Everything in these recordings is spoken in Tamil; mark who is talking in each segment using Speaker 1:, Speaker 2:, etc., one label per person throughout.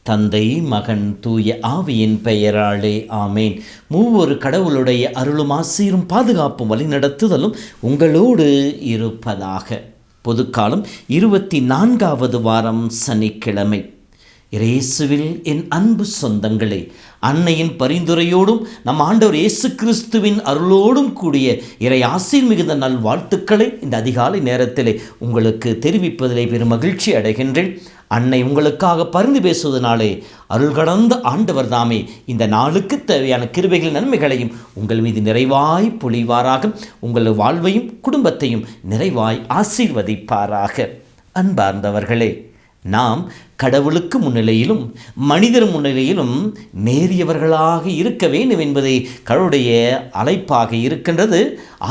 Speaker 1: தந்தை, மகன், தூய ஆவியின் பெயராலே ஆமேன். மூவொரு கடவுளுடைய அருளும் ஆசீரும் பாதுகாப்பும் வழிநடத்துதலும் உங்களோடு இருப்பதாக. பொதுக்காலம் 24வது வாரம், சனிக்கிழமை. இயேசுவில் என் அன்பு சொந்தங்களே, அன்னையின் பரிந்துரையோடும் நம் ஆண்டவர் இயேசு கிறிஸ்துவின் அருளோடும் கூடிய இறை ஆசீர் மிகுந்த நல் வாழ்த்துக்களை இந்த அதிகாலை நேரத்திலே உங்களுக்கு தெரிவிப்பதிலே பெரும் மகிழ்ச்சி அடைகின்றேன். அன்னை உங்களுக்காக பரிந்து பேசுவதனாலே அருள் கடந்த ஆண்டவர் தாமே இந்த நாளுக்கு தேவையான கிருபைகள் நன்மைகளையும் உங்கள் மீது நிறைவாய் பொழிவாராக. உங்கள் வாழ்வையும் குடும்பத்தையும் நிறைவாய் ஆசீர்வதிப்பாராக. அன்பார்ந்தவர்களே, நாம் கடவுளுக்கு முன்னிலையிலும் மனிதர் முன்னிலையிலும் நேரியவர்களாக இருக்க வேண்டும் என்பதை கடவுளுடைய அழைப்பாக இருக்கின்றது,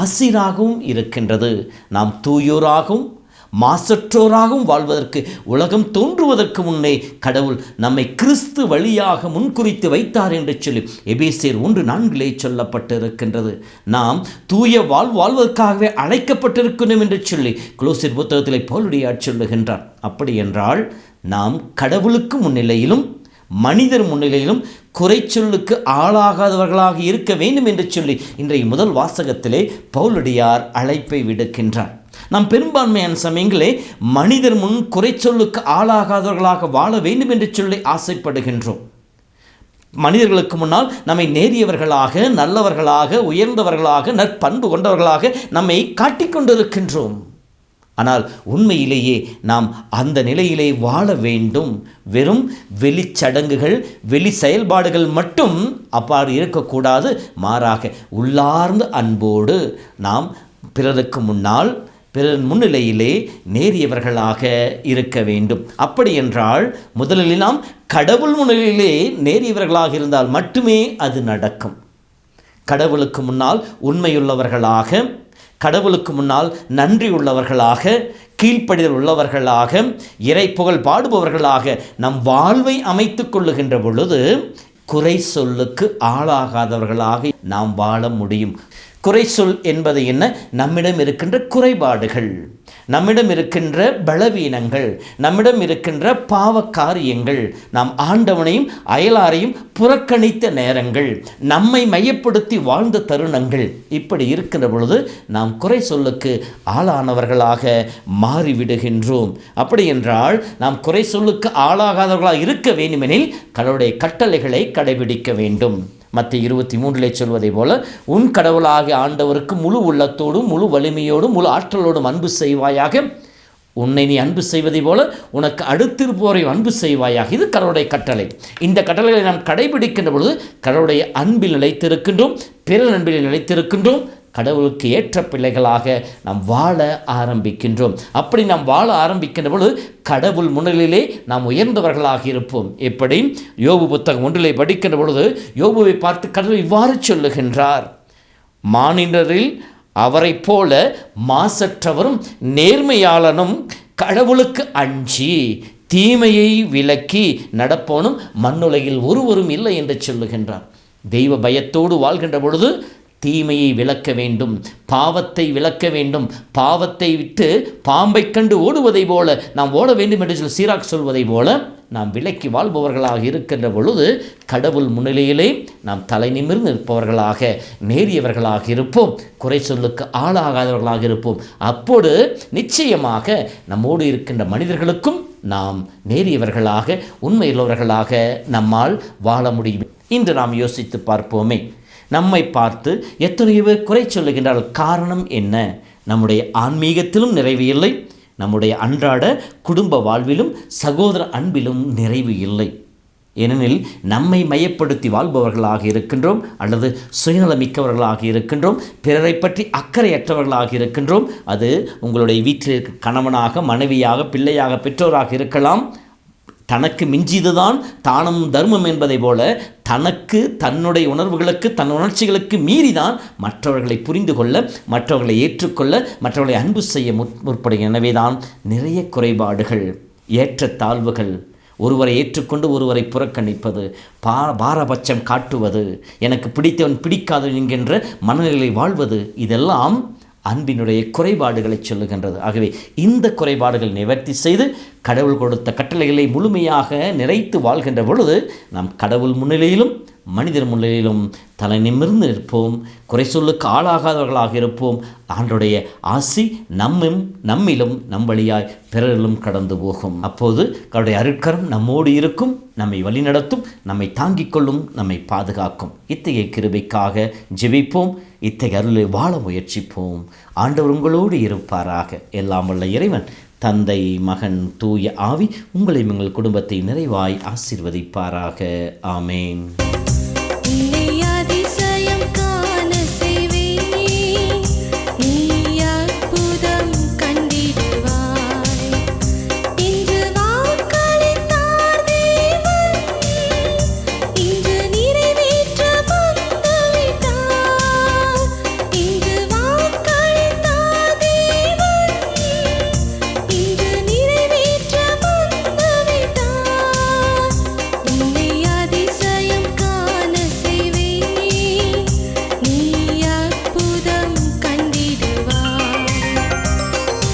Speaker 1: ஆசீராகவும் இருக்கின்றது. நாம் தூயோராகவும் மாசற்றோராகவும் வாழ்வதற்கு உலகம் தோன்றுவதற்கு முன்னே கடவுள் நம்மை கிறிஸ்து வழியாக முன்குறித்து வைத்தார் என்று சொல்லி எபேசியர் 1:4 சொல்லப்பட்டிருக்கின்றது. நாம் தூய வாழ்வதற்காகவே அழைக்கப்பட்டிருக்கணும் என்று சொல்லி கொலோசியர் புத்தகத்தில் பவுலுடையார் சொல்லுகின்றார். அப்படி என்றால் நாம் கடவுளுக்கு முன்னிலையிலும் மனிதர் முன்னிலையிலும் குறைச்சொல்லுக்கு ஆளாகாதவர்களாக இருக்க வேண்டும் என்று சொல்லி இன்றைய முதல் வாசகத்திலே பவுலுடையார் அழைப்பை விடுக்கின்றார். நாம் பெரும்பான்மையான சமயங்களே மனிதர் முன் குறைச்சொல்லுக்கு ஆளாகாதவர்களாக வாழ வேண்டும் என்று சொல்லி ஆசைப்படுகின்றோம். மனிதர்களுக்கு முன்னால் நம்மை நேரியவர்களாக, நல்லவர்களாக, உயர்ந்தவர்களாக, நற்பண்பு கொண்டவர்களாக நம்மை காட்டிக்கொண்டிருக்கின்றோம். ஆனால் உண்மையிலேயே நாம் அந்த நிலையிலே வாழ வேண்டும். வெறும் வெளிச்சடங்குகள், வெளி செயல்பாடுகள் மட்டும் அப்பாறு இருக்கக்கூடாது. மாறாக உள்ளார்ந்த அன்போடு நாம் பிறருக்கு முன்னால், பிறர் முன்னிலையிலே நேரியவர்களாக இருக்க வேண்டும். அப்படி என்றால் முதலில் நாம் கடவுள் முன்னிலையிலே நேரியவர்களாக இருந்தால் மட்டுமே அது நடக்கும். கடவுளுக்கு முன்னால் உண்மையுள்ளவர்களாக, கடவுளுக்கு முன்னால் நன்றி உள்ளவர்களாக, கீழ்ப்படிதல் உள்ளவர்களாக, இறை புகழ் பாடுபவர்களாக நம் வாழ்வை அமைத்து கொள்ளுகின்ற பொழுது குறை சொல்லுக்கு ஆளாகாதவர்களாக நாம் வாழ முடியும். குறை சொல் என்பது என்ன? நம்மிடம் இருக்கின்ற குறைபாடுகள், நம்மிடம் இருக்கின்ற பலவீனங்கள், நம்மிடம் இருக்கின்ற பாவ காரியங்கள், நாம் ஆண்டவனையும் அயலாரையும் புறக்கணித்த நேரங்கள், நம்மை மையப்படுத்தி வாழ்ந்த தருணங்கள், இப்படி இருக்கின்ற பொழுது நாம் குறை சொல்லுக்கு ஆளானவர்களாக மாறிவிடுகின்றோம். அப்படி என்றால் நாம் குறை சொல்லுக்கு ஆளாகாதவர்களாக இருக்க வேண்டுமெனில் கடவுளுடைய கட்டளைகளை கடைபிடிக்க வேண்டும். மத்திய 23 சொல்வதை போல, உன் கடவுளாகிய ஆண்டவருக்கு முழு உள்ளத்தோடும் முழு வலிமையோடும் முழு ஆற்றலோடும் அன்பு செய்வாயாக. உன்னை நீ அன்பு செய்வதை போல உனக்கு அடுத்திருப்போரை அன்பு செய்வாயாக. இது கடவுளுடைய கட்டளை. இந்த கட்டளைகளை நாம் கடைபிடிக்கின்ற பொழுது கடவுளுடைய அன்பில் நிலைத்திருக்கின்றோம், பிறர் அன்பில் நிலைத்திருக்கின்றோம். கடவுளுக்கு ஏற்ற பிள்ளைகளாக நாம் வாழ ஆரம்பிக்கின்றோம். அப்படி நாம் வாழ ஆரம்பிக்கின்ற பொழுது கடவுள் முன்னிலையிலே நாம் உயர்ந்தவர்களாக இருப்போம். எப்படி? யோபு புத்தகம் 1 படிக்கின்ற பொழுது யோபுவை பார்த்து கடவுள் இவ்வாறு சொல்லுகின்றார்: மானிடரில் அவரை போல மாசற்றவரும் நேர்மையாளனும் கடவுளுக்கு அஞ்சி தீமையை விலக்கி நடப்போனும் மண்ணுலகில் ஒருவரும் இல்லை என்று சொல்லுகின்றார். தெய்வ பயத்தோடு வாழ்கின்ற பொழுது தீமையை விலக்க வேண்டும், பாவத்தை விலக்க வேண்டும். பாவத்தை விட்டு பாம்பை கண்டு ஓடுவதை போல நாம் ஓட வேண்டும் என்று சொல்லி சீராக் சொல்வதை போல நாம் விலக்கி வாழ்பவர்களாக இருக்கின்ற பொழுது கடவுள் முன்னிலையிலே நாம் தலை நிமிர்ந்து நிற்பவர்களாக, நேரியவர்களாக இருப்போம். குறை சொல்லுக்கு ஆளாகாதவர்களாக இருப்போம். அப்போது நிச்சயமாக நம்மோடு இருக்கின்ற மனிதர்களுக்கும் நாம் நேரியவர்களாக, உண்மையுள்ளவர்களாக நம்மால் வாழ முடியும். இன்று நாம் யோசித்து பார்ப்போமே, நம்மை பார்த்து எத்தனையோ பேர் குறை சொல்லுகின்றால் காரணம் என்ன? நம்முடைய ஆன்மீகத்திலும் நிறைவு இல்லை, நம்முடைய அன்றாட குடும்ப வாழ்விலும் சகோதர அன்பிலும் நிறைவு இல்லை. ஏனெனில் நம்மை மையப்படுத்தி வாழ்பவர்களாக இருக்கின்றோம், அல்லது சுயநலமிக்கவர்களாக இருக்கின்றோம், பிறரை பற்றி அக்கறையற்றவர்களாக இருக்கின்றோம். அது உங்களுடைய வீட்டில் இருக்க கணவனாக, மனைவியாக, பிள்ளையாக, பெற்றோராக இருக்கலாம், தனக்கு மிஞ்சியதுதான் தானம் தர்மம் என்பதை போல தனக்கு தன்னுடைய உணர்வுகளுக்கு தன் உணர்ச்சிகளுக்கு மீறிதான் மற்றவர்களை புரிந்து கொள்ள, மற்றவர்களை ஏற்றுக்கொள்ள, மற்றவர்களை அன்பு செய்ய முற்படுகிற. எனவே தான் நிறைய குறைபாடுகள், ஏற்றத்தாழ்வுகள், ஒருவரை ஏற்றுக்கொண்டு ஒருவரை புறக்கணிப்பது, பாரபட்சம் காட்டுவது, எனக்கு பிடித்தவன் பிடிக்காதவன் என்கின்ற மனநிலை வாழ்வது, இதெல்லாம் அன்பினுடைய குறைபாடுகளை சொல்லுகின்றது. ஆகவே இந்த குறைபாடுகள் நிவர்த்தி செய்து கடவுள் கொடுத்த கட்டளைகளை முழுமையாக நிறைத்து வாழ்கின்ற பொழுது நாம் கடவுள் முன்னிலையிலும் மனிதர் முன்னிலையிலும் தலை நிமிர்ந்து நிற்போம், குறை சொல்லுக்கு ஆளாகாதவர்களாக இருப்போம். ஆண்டுடைய ஆசி நம்மிலும் நம் வழியாய் பிறரிலும் கடந்து போகும். அப்போது கடவுளுடைய அருட்கரம் நம்மோடு இருக்கும், நம்மை வழிநடத்தும், நம்மை தாங்கிக் கொள்ளும், நம்மை பாதுகாக்கும். இத்தகைய கிருபைக்காக ஜெபிப்போம், இத்தகைய அருளை வாழ முயற்சிப்போம். ஆண்டவர் உங்களோடு இருப்பாராக. எல்லாம் வல்ல இறைவன் தந்தை, மகன், தூய ஆவி உங்களையும் உங்கள் குடும்பத்தை நிறைவாய் ஆசீர்வதிப்பாராக. ஆமேன்.